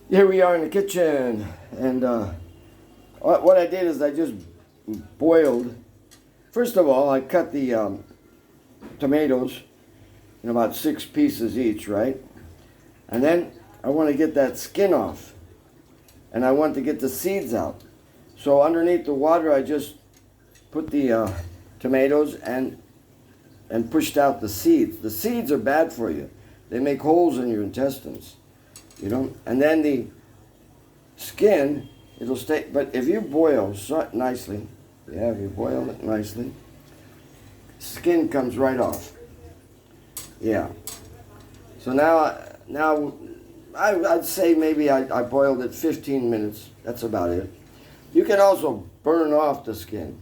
Here we are in the kitchen, and what I did is I just boiled. First of all, I cut the tomatoes in about 6 pieces each, right? And then I want to get that skin off, and I want to get the seeds out. So underneath the water, I just put the tomatoes and pushed out the seeds. The seeds are bad for you. They make holes in your intestines, you know. And then the skin, it'll stay. But if you boil nicely, yeah, if you boil it nicely, skin comes right off. Yeah. So now I'd say maybe I boiled it 15 minutes. That's about it. You can also burn off the skin.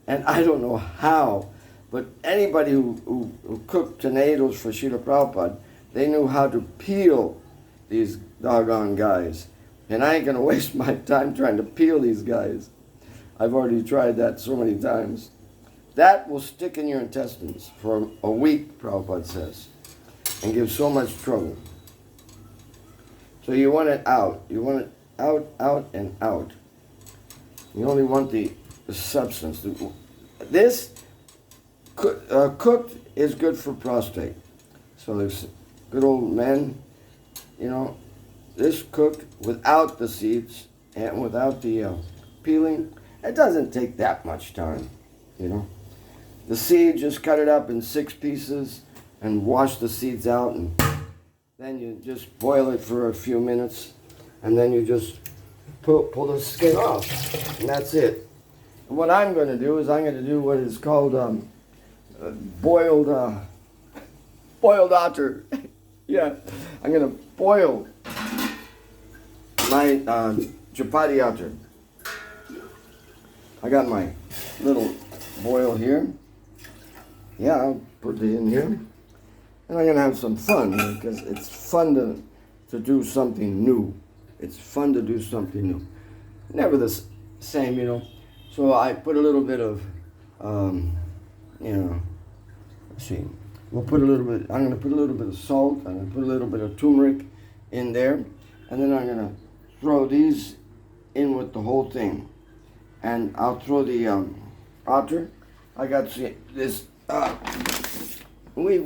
And I don't know how, but anybody who cooked tomatoes for Srila Prabhupada, they knew how to peel these doggone guys. And I ain't going to waste my time trying to peel these guys. I've already tried that so many times. That will stick in your intestines for a week, Prabhupada says, and give so much trouble. So you want it out. You want it out, out, and out. You only want the substance. This cooked is good for prostate. So there's good old men, you know, this cooked without the seeds and without the peeling, it doesn't take that much time, you know. The seed, just cut it up in 6 pieces and wash the seeds out, and then you just boil it for a few minutes, and then you just pull the skin off, and that's it. And what I'm going to do is I'm going to do what is called boiled otter. Yeah, I'm going to boil my chapati otter. I got my little boil here. Yeah, I'll put it in here. And I'm going to have some fun, because it's fun to do something new. It's fun to do something new. Never the same, you know. So I put a little bit of, you know, let's see. We'll put a little bit, I'm going to put a little bit of salt. I'm going to put a little bit of turmeric in there. And then I'm going to throw these in with the whole thing. And I'll throw the otter. I got this, we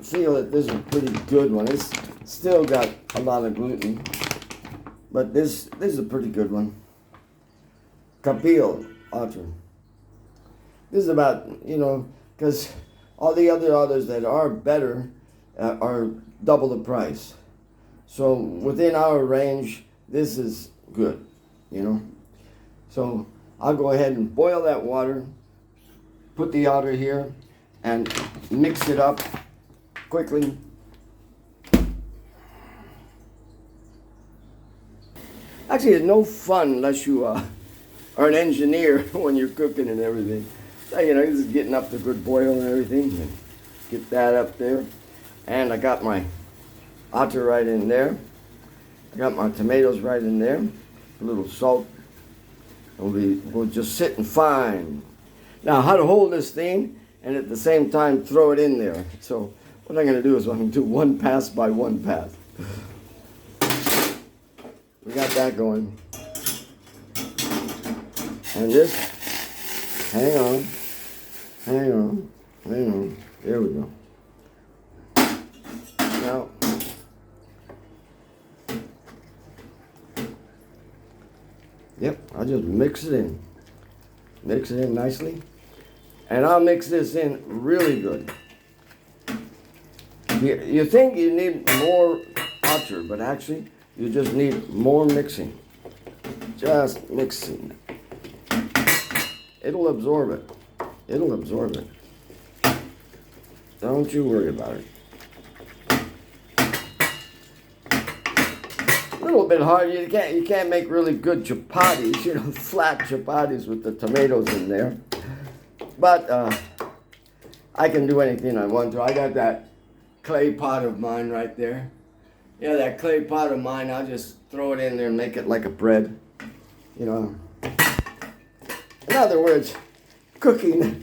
feel that this is a pretty good one. It's still got a lot of gluten. But this is a pretty good one. Kapil otter. This is about, you know, because all the other others that are better are double the price. So within our range, this is good, you know. So I'll go ahead and boil that water, put the otter here, and mix it up quickly. Actually, it's no fun unless you are an engineer when you're cooking and everything. So, you know, just getting up the good boil and everything. And get that up there. And I got my otter right in there. I got my tomatoes right in there. A little salt. We'll just sit and fine. Now, how to hold this thing and at the same time throw it in there. So what I'm going to do is I'm going to do one pass by one pass. We got that going. And this, hang on. There we go. Now, yep, I'll just mix it in. Mix it in nicely. And I'll mix this in really good. You think you need more otter, but actually you just need more mixing. Just mixing. It'll absorb it. It'll absorb it. Don't you worry about it. A little bit hard. You can't make really good chapatis, you know, flat chapatis with the tomatoes in there. But I can do anything I want to. I got that clay pot of mine right there. Yeah, that clay pot of mine, I'll just throw it in there and make it like a bread. You know. In other words, cooking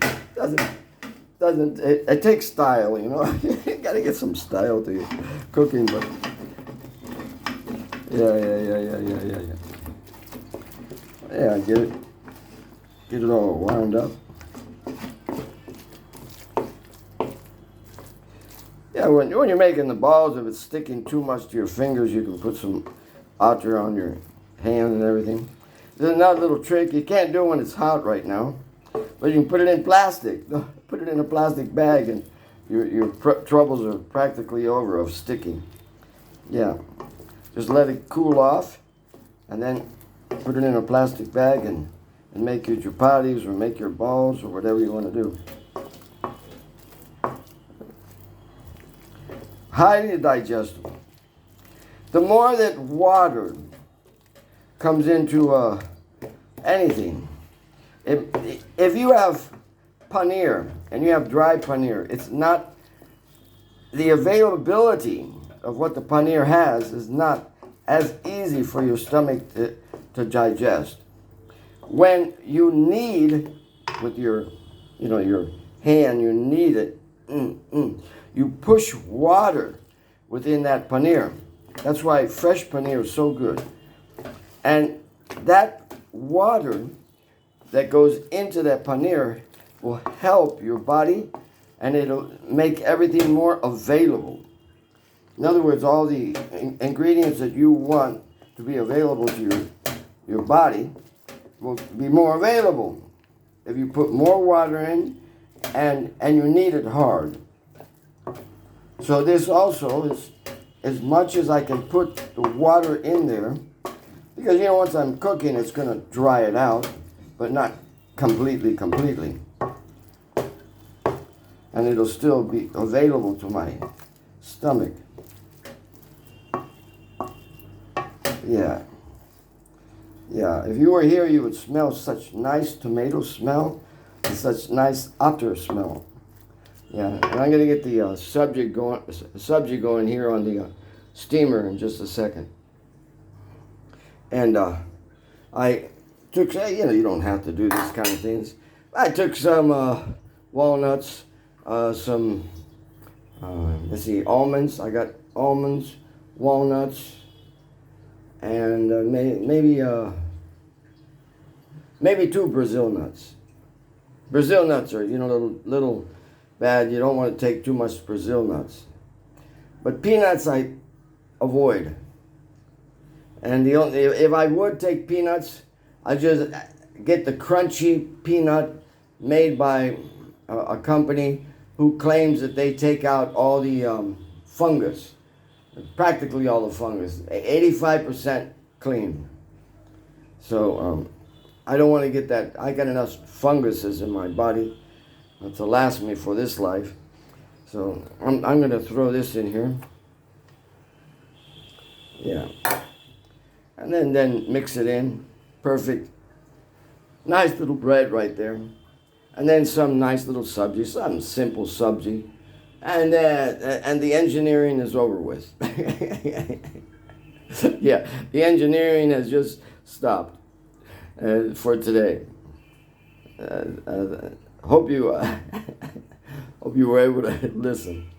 it takes style, you know. You gotta get some style to your cooking, but Yeah. Yeah, get it all wound up. Yeah, when you're making the balls, if it's sticking too much to your fingers, you can put some outer on your hand and everything. There's another little trick. You can't do it when it's hot right now, but you can put it in plastic. Put it in a plastic bag, and your troubles are practically over of sticking. Yeah, just let it cool off, and then put it in a plastic bag and make your chapatis or make your balls or whatever you want to do. Highly digestible. The more that water comes into anything, if you have paneer and you have dry paneer, it's not, the availability of what the paneer has is not as easy for your stomach to digest. When you knead with your hand, you knead it, you push water within that paneer. That's why fresh paneer is so good. And that water that goes into that paneer will help your body, and it'll make everything more available. In other words, all the ingredients that you want to be available to your body will be more available if you put more water in and you knead it hard. So this also is, as much as I can put the water in there, because once I'm cooking, it's going to dry it out, but not completely. And it'll still be available to my stomach. Yeah. If you were here, you would smell such nice tomato smell and such nice otter smell. Yeah, and I'm going to get the subject going here on the steamer in just a second. And I took, you don't have to do these kind of things. I took some walnuts, some, almonds. I got almonds, walnuts, and maybe 2 Brazil nuts. Brazil nuts are, little bad. You don't want to take too much Brazil nuts. But peanuts I avoid. And if I would take peanuts, I just get the crunchy peanut made by a company who claims that they take out all the fungus, practically all the fungus, 85% clean. So I don't want to get that. I got enough funguses in my body to last me for this life. So I'm going to throw this in here. Yeah. And then mix it in. Perfect. Nice little bread right there. And then some nice little subji, some simple subji. And the engineering is over with. Yeah, the engineering has just stopped for today. Hope you were able to listen.